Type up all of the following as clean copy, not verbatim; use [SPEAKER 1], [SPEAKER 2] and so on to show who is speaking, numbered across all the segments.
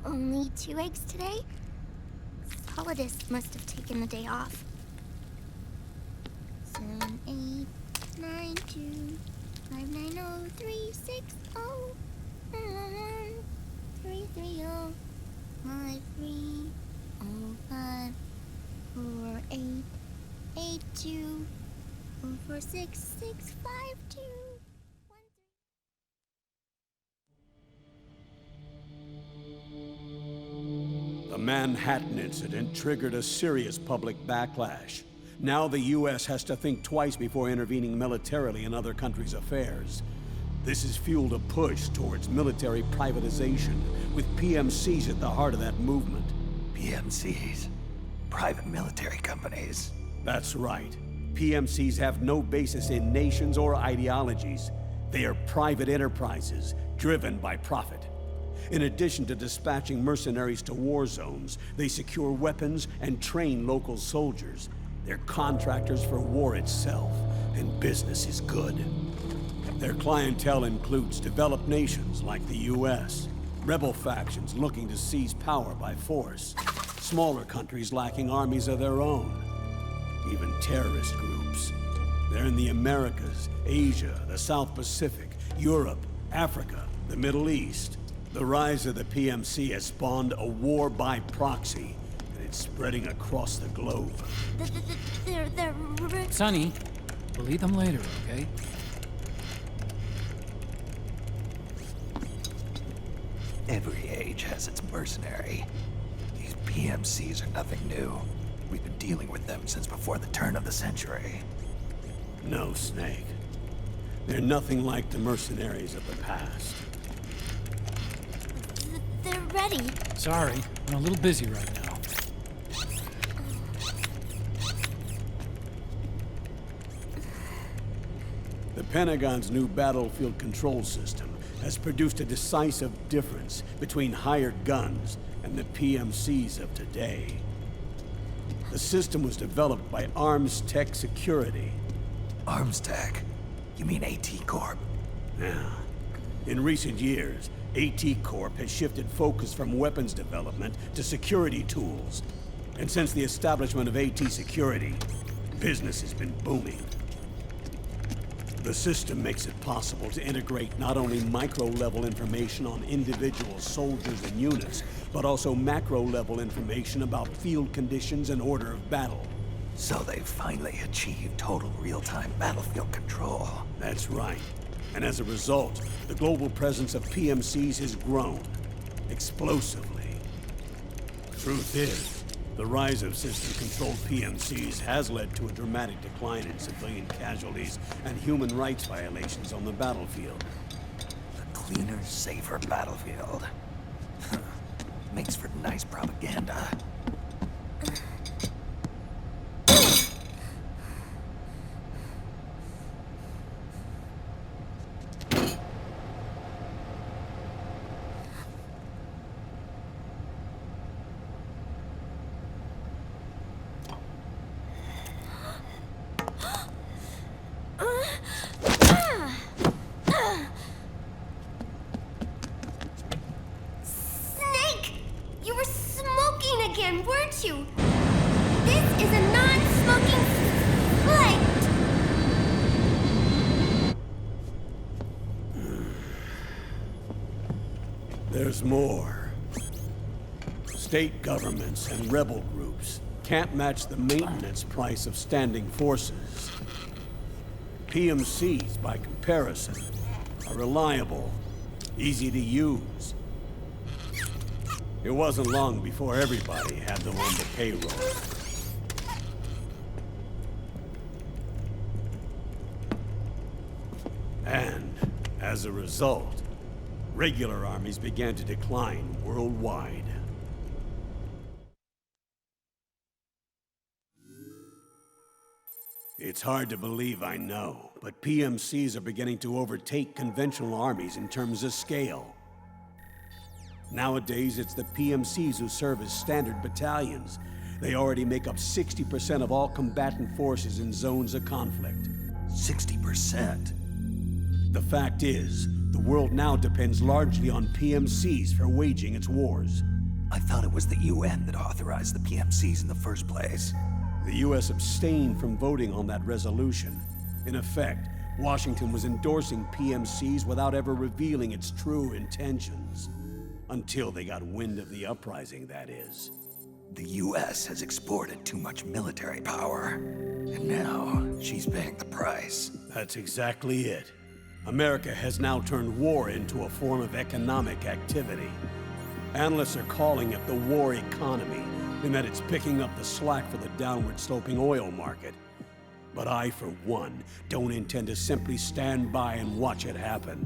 [SPEAKER 1] Only 2 eggs today? Solidus must have taken the day off. 7, 8, 9, 2, 5, 9, 0, 3, 6, 0, 3, 3, 0, 5, 3, 0, 5, 4, 8, 8, 2, 4, 4, 6, 6, 5, 2, 1, 3.
[SPEAKER 2] The Manhattan incident triggered a serious public backlash. Now the U.S. has to think twice before intervening militarily in other countries' affairs. This has fueled a push towards military privatization, with PMCs at the heart of that movement.
[SPEAKER 3] PMCs? Private military companies?
[SPEAKER 2] That's right. PMCs have no basis in nations or ideologies. They are private enterprises, driven by profit. In addition to dispatching mercenaries to war zones, they secure weapons and train local soldiers. They're contractors for war itself, and business is good. Their clientele includes developed nations like the U.S., rebel factions looking to seize power by force, smaller countries lacking armies of their own, even terrorist groups. They're in the Americas, Asia, the South Pacific, Europe, Africa, the Middle East. The rise of the PMC has spawned a war by proxy, and it's spreading across the globe.
[SPEAKER 1] They're...
[SPEAKER 4] Sonny, we'll eat them later, okay?
[SPEAKER 3] Every age has its mercenary. These PMCs are nothing new. We've been dealing with them since before the turn of the century.
[SPEAKER 2] No, Snake. They're nothing like the mercenaries of the past.
[SPEAKER 1] They're ready.
[SPEAKER 4] Sorry, I'm a little busy right now.
[SPEAKER 2] The Pentagon's new battlefield control system has produced a decisive difference between hired guns and the PMCs of today. The system was developed by Arms Tech Security.
[SPEAKER 3] Arms Tech? You mean AT Corp?
[SPEAKER 2] Yeah. In recent years, AT Corp has shifted focus from weapons development to security tools. And since the establishment of AT Security, business has been booming. The system makes it possible to integrate not only micro-level information on individual soldiers and units, but also macro-level information about field conditions and order of battle.
[SPEAKER 3] So they've finally achieved total real-time battlefield control.
[SPEAKER 2] That's right. And as a result, the global presence of PMCs has grown explosively. Truth is, the rise of system-controlled PMCs has led to a dramatic decline in civilian casualties and human rights violations on the battlefield.
[SPEAKER 3] A cleaner, safer battlefield. Makes for nice propaganda.
[SPEAKER 1] Weren't you? This is a non-smoking flight!
[SPEAKER 2] There's more. State governments and rebel groups can't match the maintenance price of standing forces. PMCs, by comparison, are reliable, easy to use. It wasn't long before everybody had them on the payroll. And, as a result, regular armies began to decline worldwide. It's hard to believe, I know, but PMCs are beginning to overtake conventional armies in terms of scale. Nowadays, it's the PMCs who serve as standard battalions. They already make up 60% of all combatant forces in zones of conflict.
[SPEAKER 3] 60%?
[SPEAKER 2] The fact is, the world now depends largely on PMCs for waging its wars.
[SPEAKER 3] I thought it was the UN that authorized the PMCs in the first place.
[SPEAKER 2] The US abstained from voting on that resolution. In effect, Washington was endorsing PMCs without ever revealing its true intentions. Until they got wind of the uprising, that is.
[SPEAKER 3] The US has exported too much military power, and now she's paying the price.
[SPEAKER 2] That's exactly it. America has now turned war into a form of economic activity. Analysts are calling it the war economy, in that it's picking up the slack for the downward-sloping oil market. But I, for one, don't intend to simply stand by and watch it happen.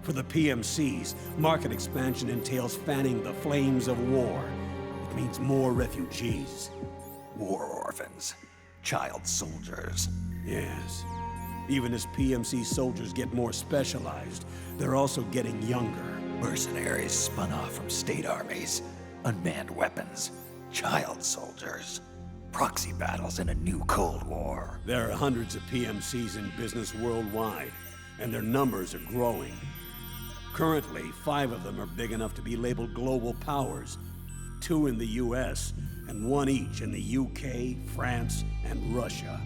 [SPEAKER 2] For the PMCs, market expansion entails fanning the flames of war. It means more refugees.
[SPEAKER 3] War orphans. Child soldiers.
[SPEAKER 2] Yes. Even as PMC soldiers get more specialized, they're also getting younger.
[SPEAKER 3] Mercenaries spun off from state armies. Unmanned weapons. Child soldiers. Proxy battles in a new Cold War.
[SPEAKER 2] There are hundreds of PMCs in business worldwide, and their numbers are growing. Currently, 5 of them are big enough to be labeled global powers, 2 in the US, and 1 each in the UK, France, and Russia.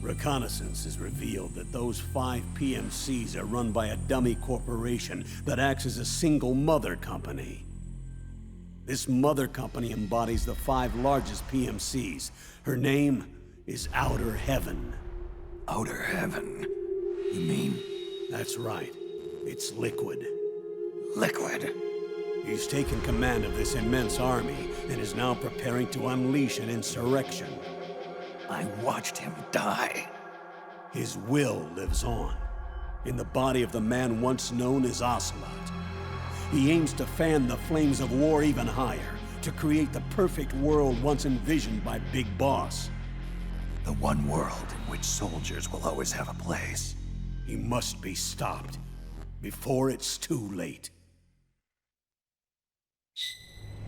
[SPEAKER 2] Reconnaissance has revealed that those 5 PMCs are run by a dummy corporation that acts as a single mother company. This mother company embodies the 5 largest PMCs. Her name is Outer Heaven.
[SPEAKER 3] Outer Heaven? You mean?
[SPEAKER 2] That's right. It's Liquid.
[SPEAKER 3] Liquid?
[SPEAKER 2] He's taken command of this immense army and is now preparing to unleash an insurrection.
[SPEAKER 3] I watched him die.
[SPEAKER 2] His will lives on, in the body of the man once known as Ocelot. He aims to fan the flames of war even higher, to create the perfect world once envisioned by Big Boss.
[SPEAKER 3] The one world in which soldiers will always have a place.
[SPEAKER 2] He must be stopped, before it's too late.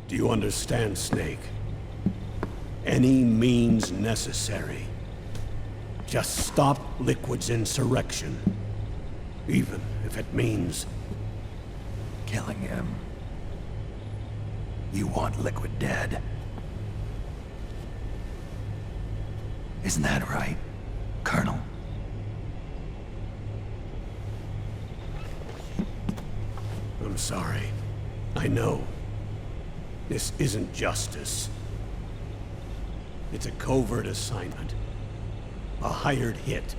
[SPEAKER 2] Do you understand, Snake? Any means necessary. Just stop Liquid's insurrection. Even if it means
[SPEAKER 3] killing him. You want Liquid dead? Isn't that right, Colonel?
[SPEAKER 2] I'm sorry. I know. This isn't justice. It's a covert assignment. A hired hit.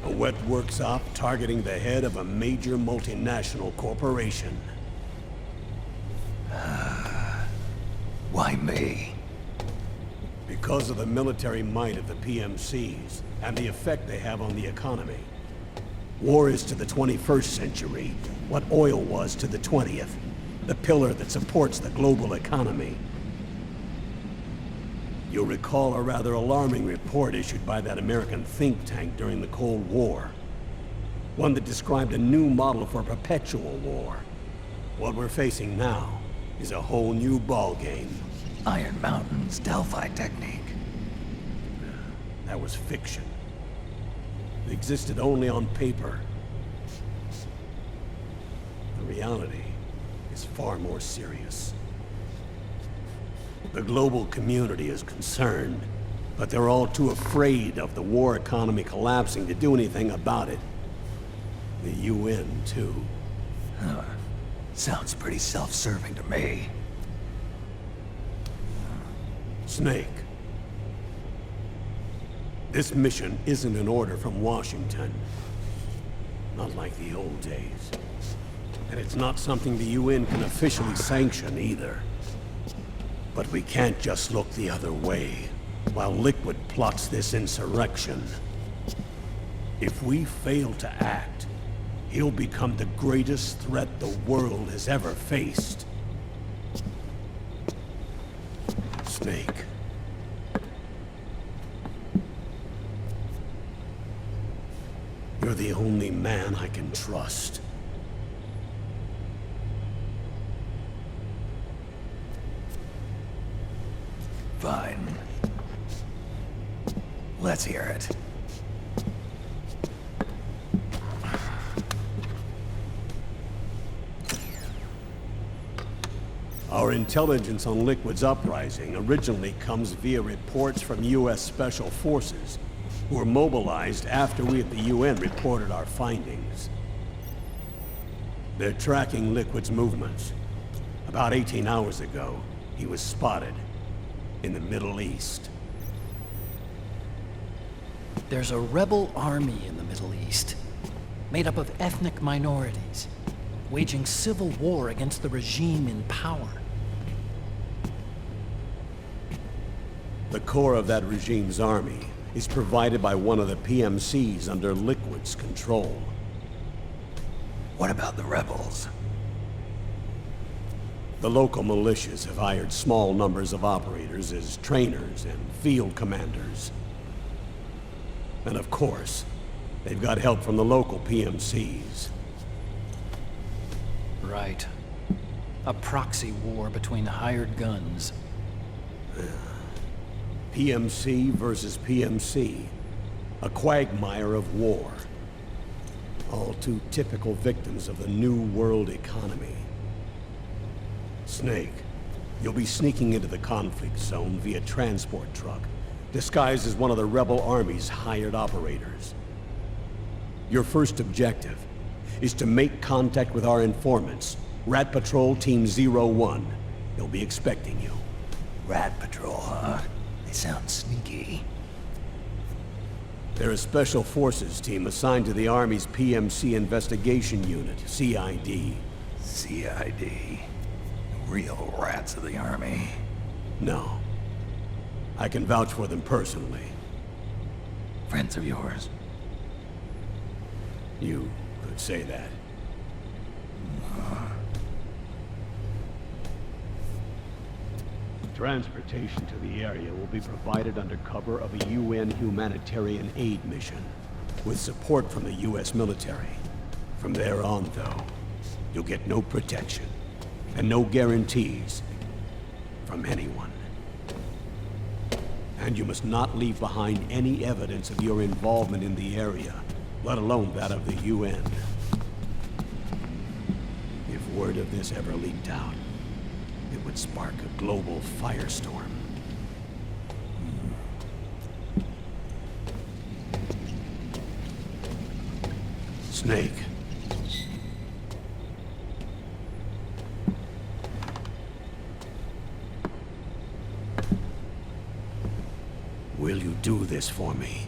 [SPEAKER 2] A wet works op targeting the head of a major multinational corporation.
[SPEAKER 3] Why me?
[SPEAKER 2] Because of the military might of the PMCs and the effect they have on the economy. War is to the 21st century what oil was to the 20th. The pillar that supports the global economy. You'll recall a rather alarming report issued by that American think tank during the Cold War. One that described a new model for perpetual war. What we're facing now is a whole new ballgame.
[SPEAKER 3] Iron Mountain's Delphi technique.
[SPEAKER 2] That was fiction. It existed only on paper. The reality is far more serious. The global community is concerned, but they're all too afraid of the war economy collapsing to do anything about it. The UN, too.
[SPEAKER 3] Sounds pretty self-serving to me.
[SPEAKER 2] Snake. This mission isn't an order from Washington. Not like the old days. And it's not something the UN can officially sanction either. But we can't just look the other way while Liquid plots this insurrection. If we fail to act, he'll become the greatest threat the world has ever faced. Snake. You're the only man I can trust.
[SPEAKER 3] Fine. Let's hear it.
[SPEAKER 2] Our intelligence on Liquid's uprising originally comes via reports from U.S. Special Forces, who were mobilized after we at the UN reported our findings. They're tracking Liquid's movements. About 18 hours ago, he was spotted in the Middle East.
[SPEAKER 4] There's a rebel army in the Middle East, made up of ethnic minorities, waging civil war against the regime in power.
[SPEAKER 2] The core of that regime's army is provided by one of the PMCs under Liquid's control.
[SPEAKER 3] What about the rebels?
[SPEAKER 2] The local militias have hired small numbers of operators as trainers and field commanders. And of course, they've got help from the local PMCs.
[SPEAKER 4] Right. A proxy war between hired guns.
[SPEAKER 2] PMC versus PMC. A quagmire of war. All too typical victims of the new world economy. Snake, you'll be sneaking into the conflict zone via transport truck, disguised as one of the rebel army's hired operators. Your first objective is to make contact with our informants, Rat Patrol Team 01. They'll be expecting you.
[SPEAKER 3] Rat Patrol, huh? They sound sneaky.
[SPEAKER 2] They're a special forces team assigned to the Army's PMC Investigation Unit, CID.
[SPEAKER 3] CID. Real rats of the Army.
[SPEAKER 2] No. I can vouch for them personally.
[SPEAKER 3] Friends of yours?
[SPEAKER 2] You could say that. Transportation to the area will be provided under cover of a UN humanitarian aid mission, with support from the US military. From there on, though, you'll get no protection, and no guarantees from anyone. And you must not leave behind any evidence of your involvement in the area, let alone that of the UN. If word of this ever leaked out, it would spark a global firestorm. Snake. Will you do this for me?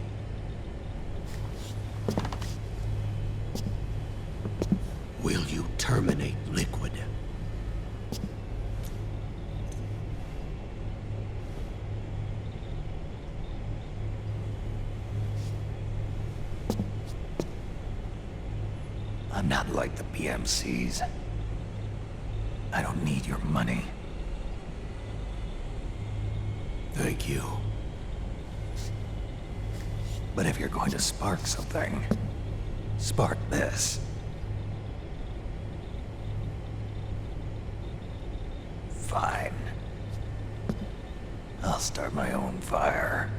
[SPEAKER 2] Will you terminate Liquid?
[SPEAKER 3] I'm not like the PMCs. I don't need your money.
[SPEAKER 2] Thank you.
[SPEAKER 3] But if you're going to spark something, spark this. Fine. I'll start my own fire.